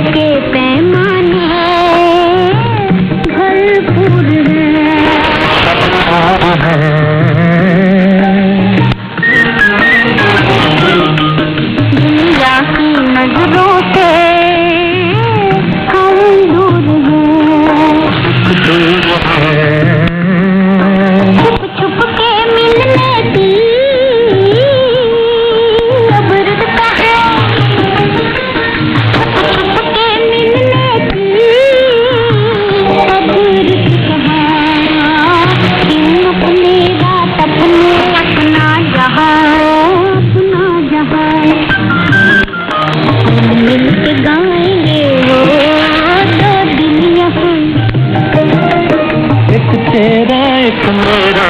के पैमाने भरपूर है। दुनिया की नजरों से हम दूर हैं। छुप छुप के मिलने की अब रुत है। छुप छुप के मिलने की अब रुत है। इन अपने रात अपने अपना जहां मिल के गाएंगे वो दो दिल यहाँ। एक तेरा एक मेरा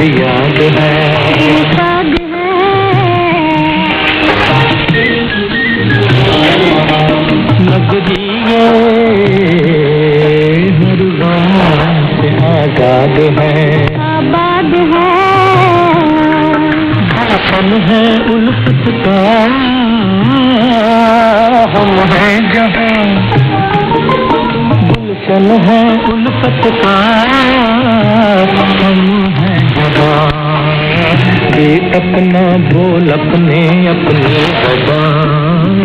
याद है नगरी हर गाँव से आजाद है अपन है उल्फत का हम हैं जहाँ गुलशन है उल्फत का हम हैं जहाँ ये अपना बोल अपने अपने ज़बान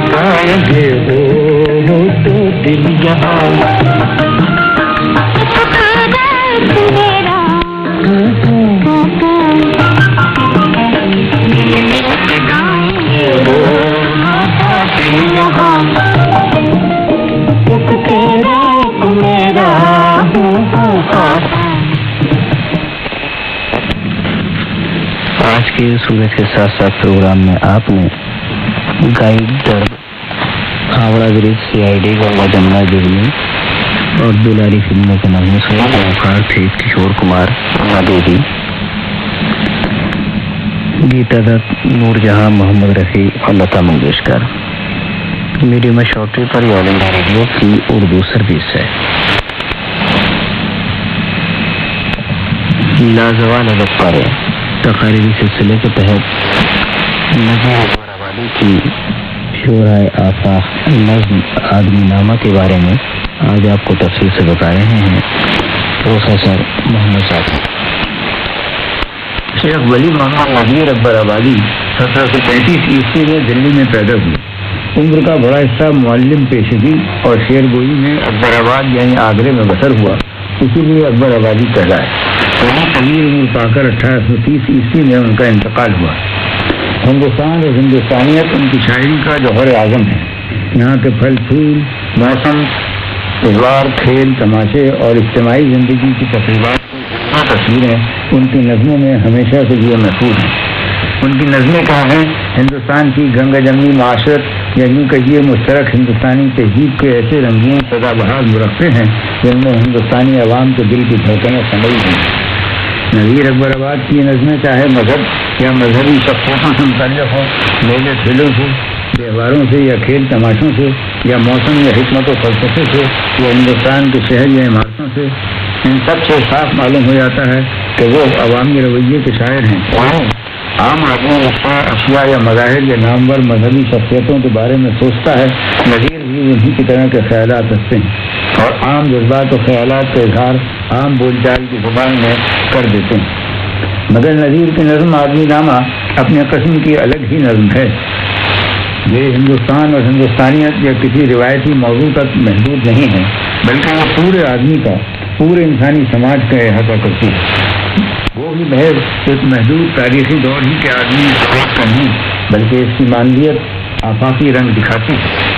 गाएंगे हो तो दिल यहाँ। आज के सूरज के साथ साथ प्रोग्राम में आपने गाइड दर्द, हावड़ा ब्रिज, CID, गंगा जमुना जुगनी और दुलारी फिल्मों के नामों से कलाकार थे किशोर कुमार, अन्ना देवी, गीता दत्त, नूरजहां, मोहम्मद रफ़ी और लता मंगेशकर। मीडियम में शॉर्टवेव पर ऑल इंडिया रेडियो की उर्दू सर्विस है। लाजवाल अदब पर तकारीरी सिलसिले के तहत नज़ीर आबादी की शोराए आफाक नज़्म आदमी नामा के बारे में आज आपको तफसील से बता रहे हैं प्रोफेसर मोहम्मद साकिब। शेख वली मोहम्मद नज़ीर अकबर आबादी 1735 ईस्वी में दिल्ली में पैदा हुए। उम्र का बड़ा हिस्सा मुअल्लिम पेशगी और शेरगोई में अकबराबाद यानी आगरे में बसर हुआ, इसीलिए अकबर आबादी कहलाए। वहीं कबीर उम्र पाकर 1830 ईस्वी में उनका इंतकाल हुआ। हिंदुस्तान और हिंदुस्तानियत उनकी शायरी का जौहर आज़म है। यहाँ के फल फूल, मौसम, त्योहार, खेल, तमाशे और इज्तिमाई ज़िंदगी की तस्वीरें उनकी नज़मों में हमेशा से ये महफूज हैं। उनकी नज़में क्या हैं? हिंदुस्तान की गंगा जमनी माशरत या यूँ कहिए मुश्तरक हिंदुस्तानी तहजीब के ऐसे रंगीन सदाबहार मुरफ़े हैं जिनमें हिंदुस्तानी अवाम के दिल की धड़कनें समाई हैं। नज़ीर अकबर आबाद की नज़में चाहे मज़हब या मजहबी शख्सियतों से मुतल्लिक़ हो, मेले ठेलों से, त्योहारों से या खेल तमाशों से, या मौसम या हिकमत व फ़लसफ़े से, या हिंदुस्तान के शहर या इमारतों से, इन सब से साफ मालूम हो जाता है कि वो अवामी रवैये के शायर हैं। आम आदमी अशिया या मज़ाहिर या नामवर मजहबी शख्सियतों के बारे में सोचता है, नज़ीर भी उन्हीं की तरह के ख्यालात रखते हैं और आम जज्बात और ख्यालात का इजहार आम बोलचाल की ज़ुबान में कर देते हैं। मगर नज़ीर की नज़्म आदमी नामा अपने किस्म की अलग ही नज़्म है। ये हिंदुस्तान और हिंदुस्तानियत या किसी रिवायती मौजू तक महदूद नहीं है, बल्कि वो पूरे आदमी का, पूरे इंसानी समाज का अहाता करती है। वो भी महज एक महदूद तारीखी दौर ही के आदमी का नहीं, बल्कि इसकी मानवियत आफाकी रंग दिखाती है।